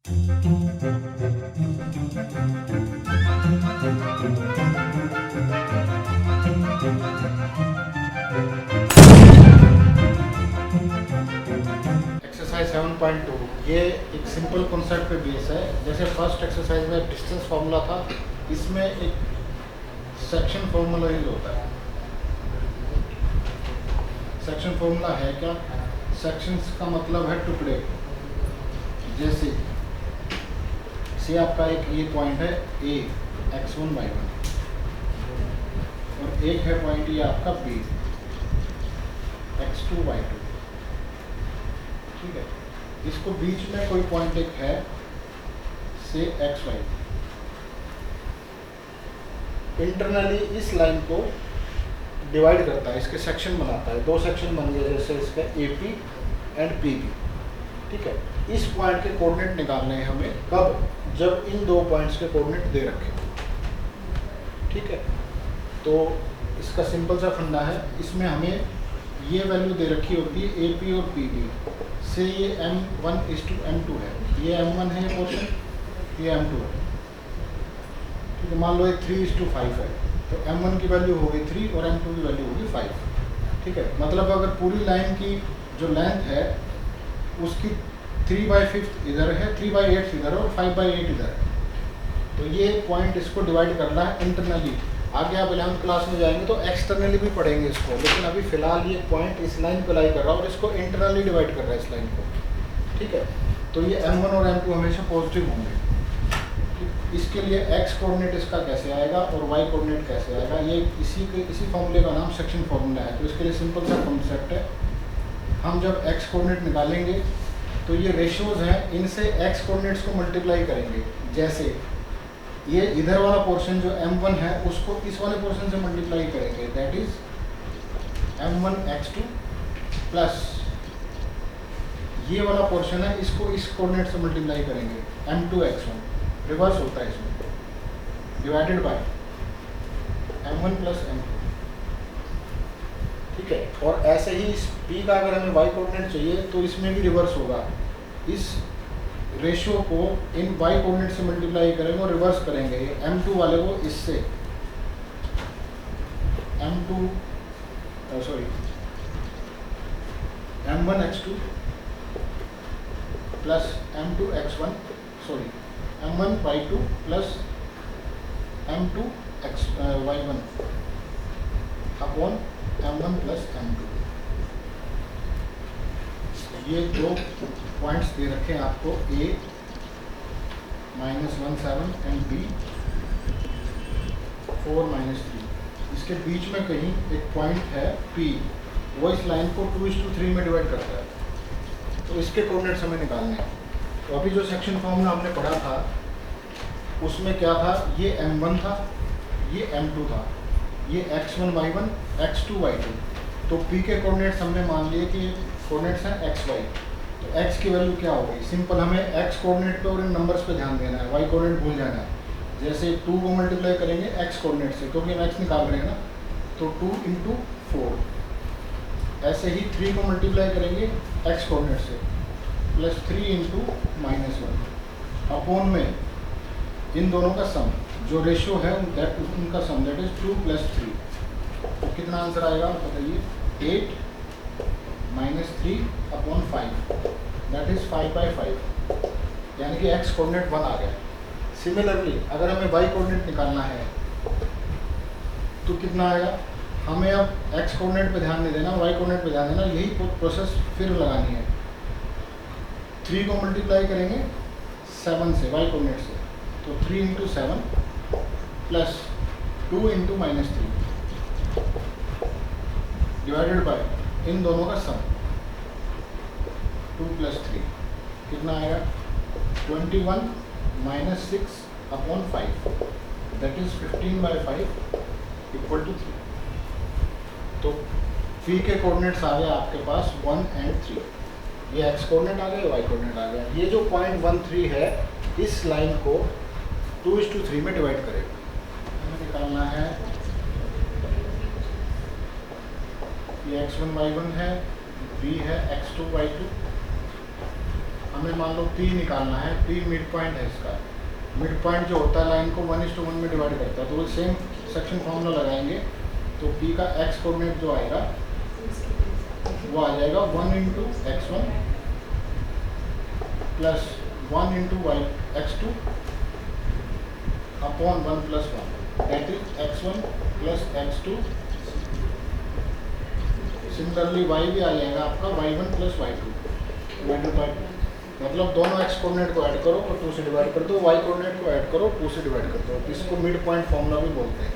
Exercise 7.2 ये एक simple concept पे बेस है। जैसे फर्स्ट एक्सरसाइज में डिस्टेंस फार्मूला था, इसमें एक सेक्शन फार्मूला यूज होता है। सेक्शन फार्मूला है क्या? सेक्शंस का मतलब है टुकड़े। जैसे से आपका एक ये पॉइंट है ए x1 y1 और एक है पॉइंट ये आपका बी x2 y2। ठीक है, इसको बीच में कोई पॉइंट एक है से xy। इंटरनली इस लाइन को डिवाइड करता है, इसके सेक्शन बनाता है। दो सेक्शन बन गए जैसे इसका AP एंड PB। ठीक है, इस पॉइंट के कोऑर्डिनेट निकालने हैं हमें। कब? जब इन दो पॉइंट्स के कोऑर्डिनेट दे रखे। ठीक है, तो इसका सिंपल सा फंडा है। इसमें हमें ये वैल्यू दे रखी होती है AP और PB से। ये M1:M2 है। ये M1 है पोर्शन, ये M2 है। ठीक है, मान लो ये 3:5 है, तो M1 की वैल्यू होगी 3 और M2 की वैल्यू होगी 5। ठीक है, मतलब अगर पूरी लाइन की जो लेंथ है उसकी 3/5 इधर है, 3/8 इधर है और 5/8 इधर है, तो ये पॉइंट इसको डिवाइड करना है इंटरनली। आगे आप 11th क्लास में जाएंगे तो एक्सटर्नली भी पढ़ेंगे इसको, लेकिन अभी फिलहाल ये पॉइंट इस लाइन पर लाई कर रहा है और इसको इंटरनली डिवाइड कर रहा है इस लाइन को। ठीक है, तो ये M1 और M2 हमेशा पॉजिटिव होंगे। इसके लिए x कोऑर्डिनेट इसका कैसे आएगा और y कोऑर्डिनेट कैसे आएगा, ये इसी फॉर्मूले का नाम सेक्शन फॉर्मूला है। तो इसके लिए सिंपल सा कॉन्सेप्ट है। हम जब x कोऑर्डिनेट निकालेंगे तो ये रेशियोज हैं, इनसे x कोऑर्डिनेट्स को मल्टीप्लाई करेंगे। जैसे ये इधर वाला पोर्शन जो M1 है उसको इस वाले पोर्शन से मल्टीप्लाई करेंगे, दैट इज M1x2 प्लस ये वाला पोर्शन है, इसको इस कोऑर्डिनेट से मल्टीप्लाई करेंगे M2x1। रिवर्स होता है इसमें, divided by M1 plus M2। ठीक है, और ऐसे ही इस P का अगर हमें y कोऑर्डिनेट चाहिए तो इसमें भी रिवर्स होगा। इस रेशियो को इन y कोऑर्डिनेट से मल्टीप्लाई करेंगे और रिवर्स करेंगे M2 वाले को इससे M1x2 plus M2x1 M1y2 plus M2y1 upon M1 plus M2। ये दो पॉइंट्स दे रखे हैं आपको, A -17 एंड B 4-3। इसके बीच में कहीं एक पॉइंट है P, वो इस लाइन को 2:3 में डिवाइड करता है। तो इसके कोऑर्डिनेट्स हमें निकालने हैं। तो अभी जो सेक्शन फॉर्मूला हमने पढ़ा था उसमें क्या था, ये M1 था, ये M2 था, ये x1 y1 x2 y2। तो P के कोऑर्डिनेट्स हमने मान लिए कि कोऑर्डिनेट्स हैं xy। तो x की वैल्यू क्या होगी? सिंपल, हमें x कोऑर्डिनेट पे और इन नंबर्स पे ध्यान देना है, y कोऑर्डिनेट भूल जाना है। जैसे 2 को मल्टीप्लाई करेंगे x कोऑर्डिनेट से, क्योंकि हम x निकाल रहे हैं ना, तो 2 × 4। ऐसे ही 3 को मल्टीप्लाई करेंगे x कोऑर्डिनेट से, प्लस 3 × -1 अपॉन में इन दोनों का सम, जो रेशियो है उनका सम, दैट इज 2 + 3। तो कितना आंसर आएगा बताइए? 8 - 3 अपॉन 5, दैट इज 5/5, यानी कि x कोऑर्डिनेट 1 आ गया। सिमिलरली अगर हमें y कोऑर्डिनेट निकालना है तो कितना आएगा? हमें अब x कोऑर्डिनेट पे ध्यान नहीं देना, y कोऑर्डिनेट पे ध्यान देना। यही प्रोसेस फिर लगानी है। 3 को मल्टीप्लाई करेंगे 7 से, y कोऑर्डिनेट से, तो 3 × 7 प्लस 2 × -3 डिवाइडेड बाय इन दोनों का सम 2 + 3 कितना आएगा? 21 - 6 अपॉन 5, दैट इज 15/5 = 3। तो P के कोऑर्डिनेट्स आ गए आपके पास 1 और 3। ये x कोऑर्डिनेट आ गया, y कोऑर्डिनेट आ गया। ये जो पॉइंट 1, 3 है, इस लाइन को 2:3 में डिवाइड करेगा। हमें निकालना है, ये x1 y1 है, b है x2 y2। हमें मान लो P निकालना है, P मिड पॉइंट है इसका। मिड पॉइंट जो होता है लाइन को 1:1 में डिवाइड करता है, तो वो सेम सेक्शन फॉर्मूला लगाएंगे। तो P का x कोऑर्डिनेट जो आएगा वो आ जाएगा 1 into x1 plus 1 into x2 upon 1 plus 1, that is x1 plus x2। Similarly y भी आ जाएगा आपका y1 plus y2 divided by 2। मतलब दोनों x कोऑर्डिनेट को ऐड करो और 2 से डिवाइड कर दो, y कोऑर्डिनेट को ऐड करो 2 से डिवाइड कर दो। इसको मिड पॉइंट फॉर्मूला भी बोलते हैं,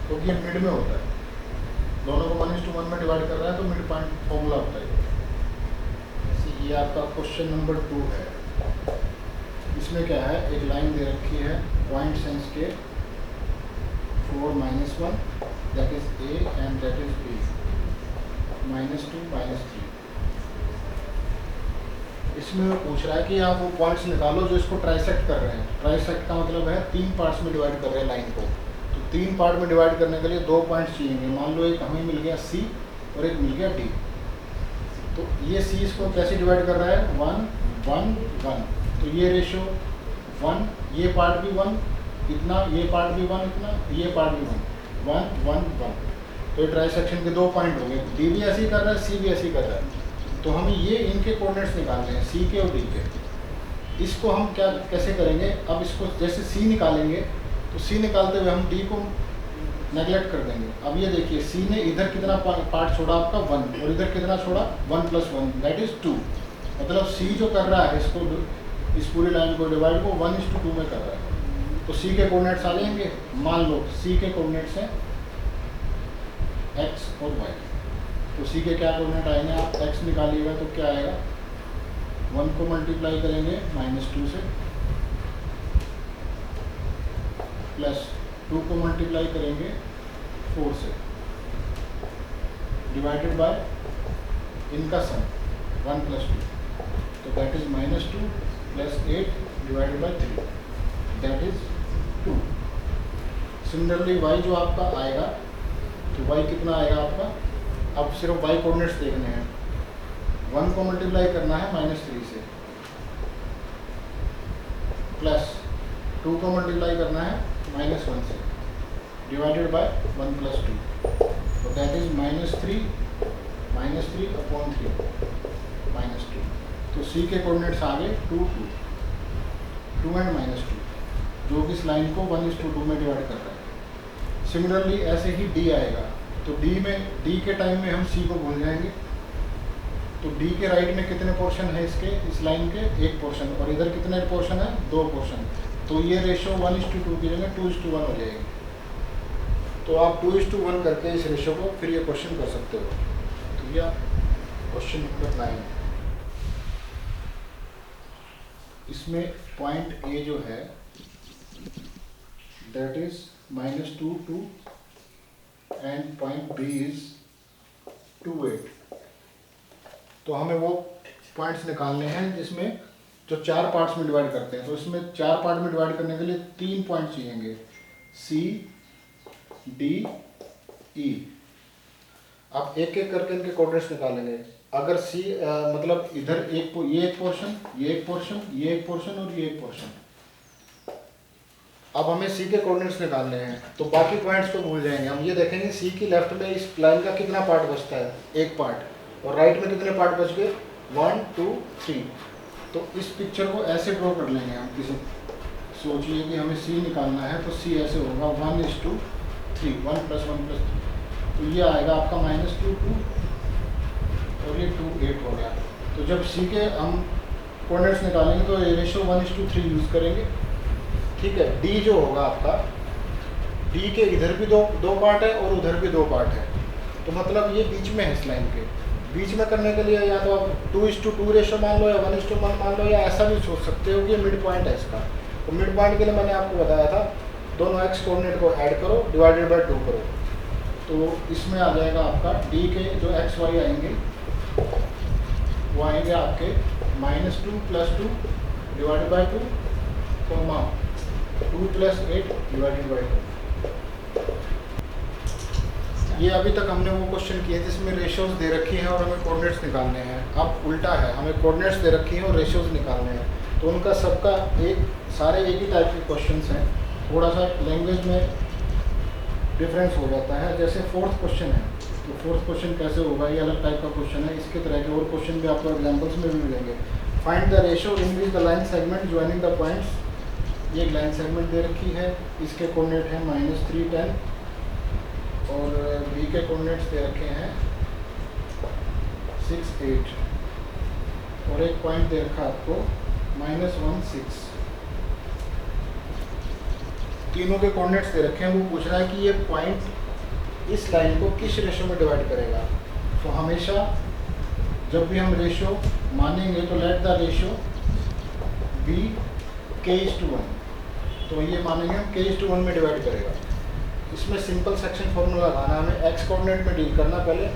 क्योंकि ये मिड में होता है। दोनों को 1:1 में डिवाइड कर रहा है तो मिड पॉइंट फॉर्मूला होता है। ये आपका क्वेश्चन नंबर 2 है। इसमें क्या है, एक लाइन दे रखी है पॉइंट सेंस के 4, -1 that is A and that is B, -2, -3। इसमें वो पूछ रहा है कि आप वो पॉइंट्स निकालो जो इसको ट्राइसेक्ट कर रहे हैं। ट्राइसेक्ट का मतलब है 3 पार्ट्स में डिवाइड कर रहे हैं लाइन को। तो 3 पार्ट में डिवाइड करने के लिए 2 पॉइंट्स चाहिए। मान लो एक हमें मिल गया C और एक मिल गया D। तो ये C इसको कैसे डिवाइड कर रहा है, 1, 1, 1। तो ये रेशो 1, ये पार्ट भी 1 इतना, ये पार्ट भी 1 इतना, ये पार्ट भी 1, 1, 1, 1। तो ये ट्राइसेक्शन के 2 पॉइंट हो गए। D भी ऐसे ही कर रहा है, C भी ऐसे ही कर रहा है। तो हमें ये इनके कोऑर्डिनेट्स निकालने हैं, C के और D के। इसको हम क्या कैसे करेंगे, अब इसको जैसे C निकालेंगे तो C निकालते हुए हम D को नेगलेक्ट कर देंगे। अब ये देखिए C ने इधर कितना पार्ट छोड़ा आपका 1 और इधर कितना छोड़ा 1 प्लस 1 दैट इज 2। मतलब C जो कर रहा है इसको, इस पूरी लाइन को डिवाइड को 1:2 में कर रहा है। तो C के कोऑर्डिनेट्स आ जाएंगे। मान लो C के कोऑर्डिनेट्स हैं x और y। तो C के क्या कोऑर्डिनेट आएंगे, आप x निकालिएगा तो क्या आएगा, 1 को मल्टीप्लाई करेंगे -2 से, प्लस 2 को मल्टीप्लाई करेंगे 4 से, डिवाइडेड बाय इनका सम 1 प्लस 2, तो that is -2 plus 8 divided by 3 that is 2। Similarly y जो आपका आएगा, तो y कितना आएगा आपका, अब सिर्फ y कोऑर्डिनेट्स देखने हैं। 1 को मल्टीप्लाई करना है -3 से, प्लस 2 को मल्टीप्लाई करना है -1 से, डिवाइडेड बाय 1 प्लस 2, तो दैट इज -3 अपॉन 3 -2। तो C के कोऑर्डिनेट्स आ गए 2, 2 एंड -2, जो कि इस लाइन को 1:2 में डिवाइड कर रहा है। सिमिलरली ऐसे ही D आएगा। तो D के टाइम में हम C को भूल जाएंगे। तो D के राइट में कितने पोर्शन है इसके, इस लाइन के 1 पोर्शन, और इधर कितने पोर्शन है 2 पोर्शन। तो ये रेशो 1:2 की जगह 2:1 हो जाएगी। तो आप 2:1 करके इस रेशो को फिर ये क्वेश्चन कर सकते हो। तो ये क्वेश्चन नंबर 9। इसमें पॉइंट A जो है that is -2, 2 and point B is 2, 8। तो हमें वो पॉइंट्स निकालने हैं जिसमें जो 4 पार्ट्स में डिवाइड करते हैं। तो इसमें 4 पार्ट में डिवाइड करने के लिए 3 पॉइंट चाहिएंगे, C, D, E। आप एक एक करके इनके कोऑर्डिनेट्स निकालेंगे। अगर C मतलब इधर ये एक पोर्शन, ये एक पोर्शन, ये एक पोर्शन और ये एक पोर्शन। अब हमें C के कोऑर्डिनेट्स निकालने हैं, तो बाकी पॉइंट्स को भूल जाएंगे। हम ये देखेंगे C की लेफ्ट में इस लाइन का कितना पार्ट बचता है, 1 पार्ट, और राइट में कितने पार्ट बच गए 1, 2, 3। तो इस पिक्चर को ऐसे ड्रॉ कर लेंगे हम। किसी सोचिए कि हमें C निकालना है, तो C ऐसे होगा 1:3, 1 प्लस 1 प्लस 3। तो ये आएगा आपका -2, 2 और ये 2, 8 हो गया। तो जब C के हम कोऑर्डिनेट्स निकालेंगे तो ये रेशो 1:3 यूज़ करेंगे। ठीक है। D जो होगा आपका, D के इधर भी दो पार्ट है और उधर भी 2 पार्ट है। तो मतलब ये बीच में है, इस लाइन के बीच में करने के लिए या तो आप 2:2 रेशो मान लो या 1:1 मान लो, या ऐसा भी सोच सकते हो कि ये मिड पॉइंट है इसका। तो मिड पॉइंट के लिए मैंने आपको बताया था दोनों x कोऑर्डिनेट को ऐड करो, डिवाइडेड बाय 2 करो। तो इसमें आ जाएगा आपका D के जो x y आएंगे वो आएंगे आपके -2 + 2 डिवाइडेड बाय 2, 2 + 8 डिवाइडेड बाय 2। ये अभी तक हमने वो क्वेश्चन किए जिसमें रेशियोज दे रखी हैं और हमें कोऑर्डिनेट्स निकालने हैं। अब उल्टा है, हमें कोऑर्डिनेट्स दे रखी हैं और रेशियोज निकालने हैं, तो उनका सबका सारे एक ही टाइप के क्वेश्चंस हैं। थोड़ा सा लैंग्वेज में डिफरेंस हो जाता है। जैसे फोर्थ क्वेश्चन है, तो फोर्थ क्वेश्चन कैसे होगा, ये अलग टाइप का क्वेश्चन है। इसके तरह के और क्वेश्चन भी आपको एग्जाम्पल्स में भी मिलेंगे। Find the ratio in which the line segment joining the points. ये एक लाइन सेगमेंट दे रखी है, इसके कोऑर्डिनेट हैं -3 10 और बी के कोऑर्डिनेट्स दे रखे हैं 6 8 और एक पॉइंट दे रखा आपको -1 6। तीनों के कोऑर्डिनेट्स दे रखे हैं। वो पूछ रहा है कि ये पॉइंट इस लाइन को किस रेशियो में डिवाइड करेगा। तो हमेशा जब भी हम रेशियो मानेंगे तो let the ratio B k:1, तो ये मानेंगे हम k:1 में डिवाइड करेगा। इसमें सिंपल सेक्शन फॉर्मूला लगाना, हमें x कोऑर्डिनेट में डील करना पहले,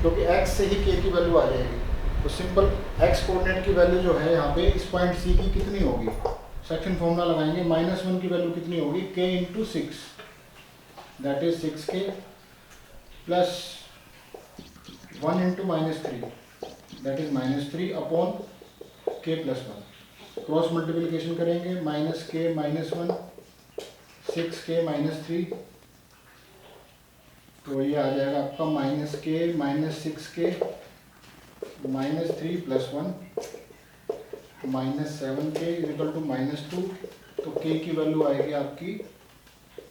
क्योंकि x से ही k की वैल्यू आ जाएगी। तो सिंपल x कोऑर्डिनेट की वैल्यू जो है यहाँ पे इस पॉइंट C की कितनी होगी, सेक्शन फॉर्मूला लगाएंगे। -1 की वैल्यू कितनी होगी, k × 6, that is 6k plus 1 × -3, that is -3 upon k + 1। Cross multiplication करेंगे, -k -1 6k -3, तो ये आ जाएगा आपका -k -6k -3 + 1 -7k = -2, तो k की वैल्यू आएगी आपकी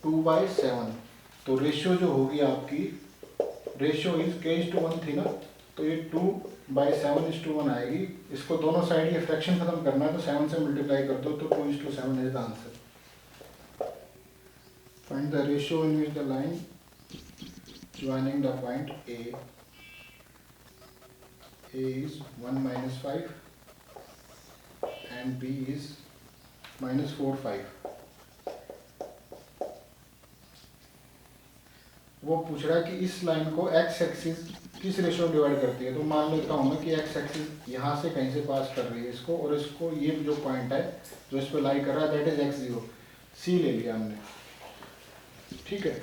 2/7। तो रेशियो जो होगी आपकी, रेशियो इज k:1 थी ना, तो ये 2/7:1 आएगी। इसको दोनों साइड ये फ्रैक्शन खत्म करना है, तो 7 से मल्टीप्लाई कर दो, तो 2:7 is the answer. Find the ratio in which the line joining the point A is 1 - 5 and B is -4 5। वो पूछ रहा है कि इस लाइन को x एक्सिस किस रेशियो में डिवाइड करती है। तो मान लेता हूँ मैं कि x एक्सिस यहाँ से कहीं से पास कर रही है इसको, और इसको ये जो पॉइंट है जो इस पे लाई कर रहा है दैट इज x0, C ले लिया हमने, ठीक है।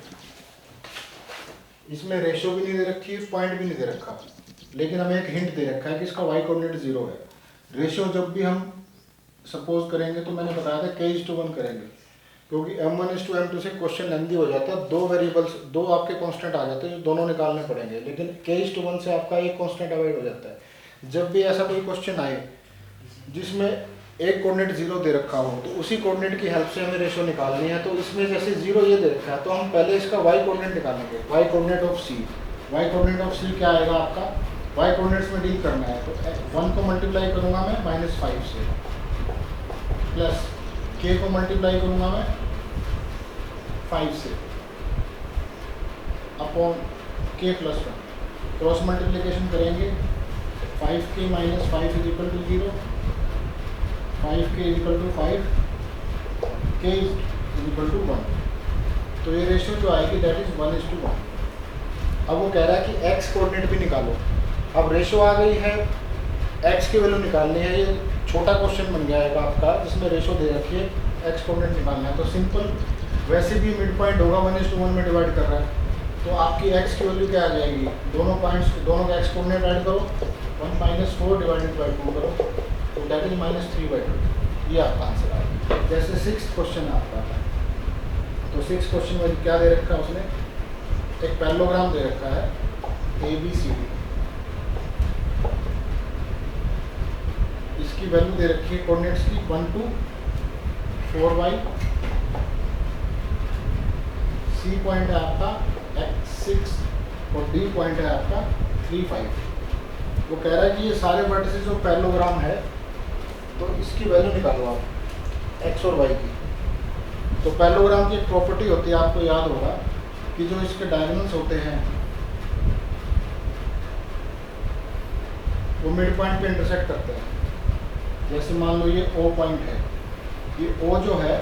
इसमें रेशियो भी नहीं दे रखी है, पॉइंट भी नहीं दे रखा, लेकिन हमें एक हिंट दे रखा है कि इसका y कोऑर्डिनेट 0 है। रेशियो जब भी हम सपोज करेंगे तो मैंने बताया था k:1 करेंगे, क्योंकि m1:m2 से क्वेश्चन लेंदी हो जाता है। दो वेरिएबल्स, दो आपके कांस्टेंट आ जाते हैं जो दोनों निकालने पड़ेंगे, लेकिन k:1 से आपका एक कांस्टेंट अवॉइड हो जाता है। जब भी ऐसा कोई क्वेश्चन आए जिसमें एक कोऑर्डिनेट 0 दे रखा हो, तो उसी कोऑर्डिनेट की हेल्प से हमें रेशियो निकालनी है। तो इसमें जैसे 0 ये दे रखा है, तो हम पहले इसका y कोऑर्डिनेट निकालेंगे, y coordinate of C। y coordinate of C क्या आएगा आपका, y कोऑर्डिनेट्स में डील करना है, तो 1 को मल्टीप्लाई करूँगा मैं -5 से, प्लस k को मल्टीप्लाई करूँगा मैं 5 से, अपॉन k + 1। क्रॉस मल्टीप्लिकेशन करेंगे, 5k - 5 = 0, 5k = 5, k = 1। तो ये रेशियो जो आएगी दैट इज 1:1। अब वो कह रहा है कि x कोऑर्डिनेट भी निकालो। अब रेशियो आ गई है, x की वैल्यू निकालनी है। ये छोटा क्वेश्चन बन जाएगा आपका जिसमें रेशियो दे रखी है, x कोऑर्डिनेट निकालना है। तो सिंपल, वैसे भी मिड पॉइंट होगा, 1:1 में डिवाइड कर रहा है, तो आपकी x की वैल्यू क्या आ जाएगी, दोनों पॉइंट्स, दोनों का x कोऑर्डिनेट ऐड करो, 1 - 4 / 2 करो, तो दैट इज -3/2। ये आपका आंसर आएगा। जैसे 6th क्वेश्चन है आपका, तो 6th क्वेश्चन में क्या दे रखा है उसने, एक पैरेललोग्राम दे रखा है ABCD, इसकी वैल्यू दे रखी है कोऑर्डिनेट्स की 1 2 4y, C पॉइंट है आपका x6 और D पॉइंट है आपका 3 5। वो कह रहा है कि ये सारे वर्टिसेस जो पैरेललोग्राम है, तो इसकी वैल्यू निकालो आप x और y की। तो पैरेललोग्राम की एक प्रॉपर्टी होती है, आपको याद होगा, कि जो इसके डायगोनल्स होते हैं वो मिड पॉइंट पे इंटरसेक्ट करते हैं। जैसे मान लो ये O पॉइंट है, ये O जो है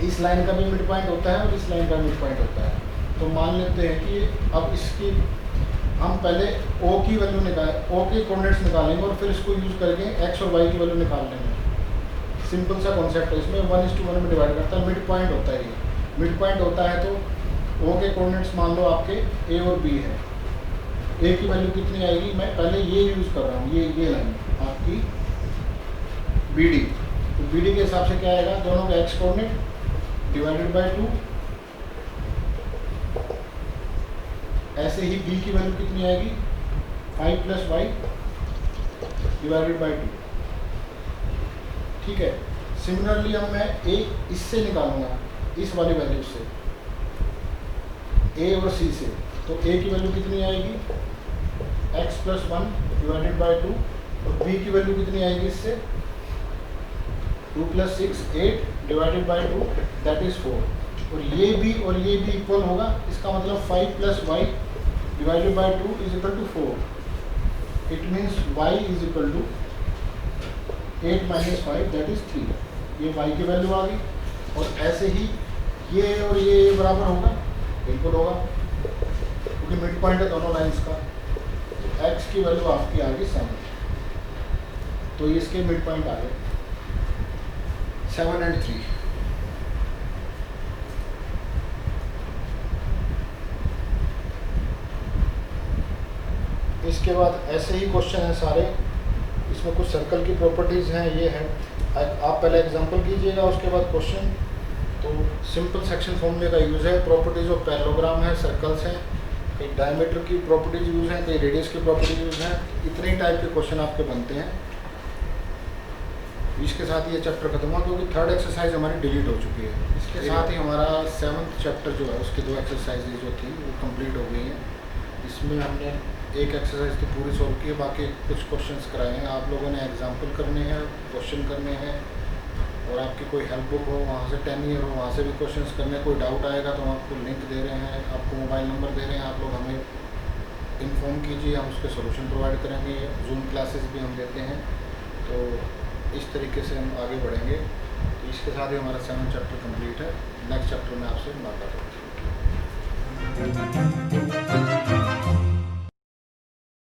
इस लाइन का भी मिड पॉइंट होता है और इस लाइन का मिड पॉइंट होता है। तो मान लेते हैं कि अब इसकी हम पहले O की वैल्यू O के कोऑर्डिनेट्स निकालेंगे और फिर इसको यूज़ करके x और y की वैल्यू निकाल लेंगे। सिंपल सा कॉन्सेप्ट है। इसमें 1:1 में डिवाइड करता है, मिड पॉइंट होता है। ये मिड पॉइंट होता है तो ओ के कोऑर्डिनेट्स मान लो आपके ए और बी है। ए की वैल्यू कितनी आएगी, मैं पहले ये यूज़ कर रहा हूँ, ये लाइन आपकी बी डी। तो बी डी के हिसाब से क्या आएगा, दोनों का एक्स कोऑर्डिनेट डिवाइडेड बाय 2। ऐसे ही बी की वैल्यू कितनी आएगी, 5 + y डिवाइडेड बाय 2। ठीक है। सिमिलरली अब मैं ए इससे निकालूंगा, इस वाली वैल्यू से, ए और सी से। तो ए की वैल्यू कितनी आएगी, x + 1 डिवाइडेड बाय 2, और बी की वैल्यू कितनी आएगी इससे, 2 + 6 8 डिवाइडेड बाय 2 दैट इज 4। और ये भी इक्वल होगा, इसका मतलब 5 + y divided by 2 = 4। It means y = 8 - 5 that is 3। ये y की वैल्यू आ गई। और ऐसे ही ये और ये बराबर होगा, बिल्कुल होगा, क्योंकि मिड पॉइंट है दोनों लाइंस का। तो x की वैल्यू आपकी आ गई 7। तो इसके मिड पॉइंट आ गए 7 और 3। इसके बाद ऐसे ही क्वेश्चन हैं सारे, इसमें कुछ सर्कल की प्रॉपर्टीज़ हैं, ये है। आप पहले एग्जांपल कीजिएगा, उसके बाद क्वेश्चन। तो सिंपल सेक्शन फॉर्मूले का यूज़ है, प्रॉपर्टीज़ ऑफ पैरेललोग्राम है, सर्कल्स हैं, कई डायमीटर की प्रॉपर्टीज यूज़ हैं, कई रेडियस की प्रॉपर्टीज यूज़ हैं। इतने ही टाइप के क्वेश्चन आपके बनते हैं। इसके साथ ये चैप्टर खत्म हुआ, क्योंकि 3rd एक्सरसाइज हमारी डिलीट हो चुकी है। इसके साथ ही हमारा 7th चैप्टर जो है, उसकी 2 एक्सरसाइजेज जो थी वो कंप्लीट हो गई हैं। इसमें हमने एक एक्सरसाइज तो पूरी सॉल्व की है, बाकी कुछ क्वेश्चंस कराए हैं। आप लोगों ने एग्जाम्पल करने हैं, क्वेश्चन करने हैं, और आपकी कोई हेल्प बुक हो वहाँ से 10 ईयर हो, वहाँ से भी क्वेश्चंस करने। कोई डाउट आएगा तो हम आपको लिंक दे रहे हैं, आपको मोबाइल नंबर दे रहे हैं, आप लोग हमें इन्फॉर्म कीजिए, हम उसके सोल्यूशन प्रोवाइड करेंगे। जूम क्लासेस भी हम देते हैं। तो इस तरीके से हम आगे बढ़ेंगे। तो इसके साथ ही हमारा 7th चैप्टर कंप्लीट है। नेक्स्ट चैप्टर में आपसे मुलाकात होगी।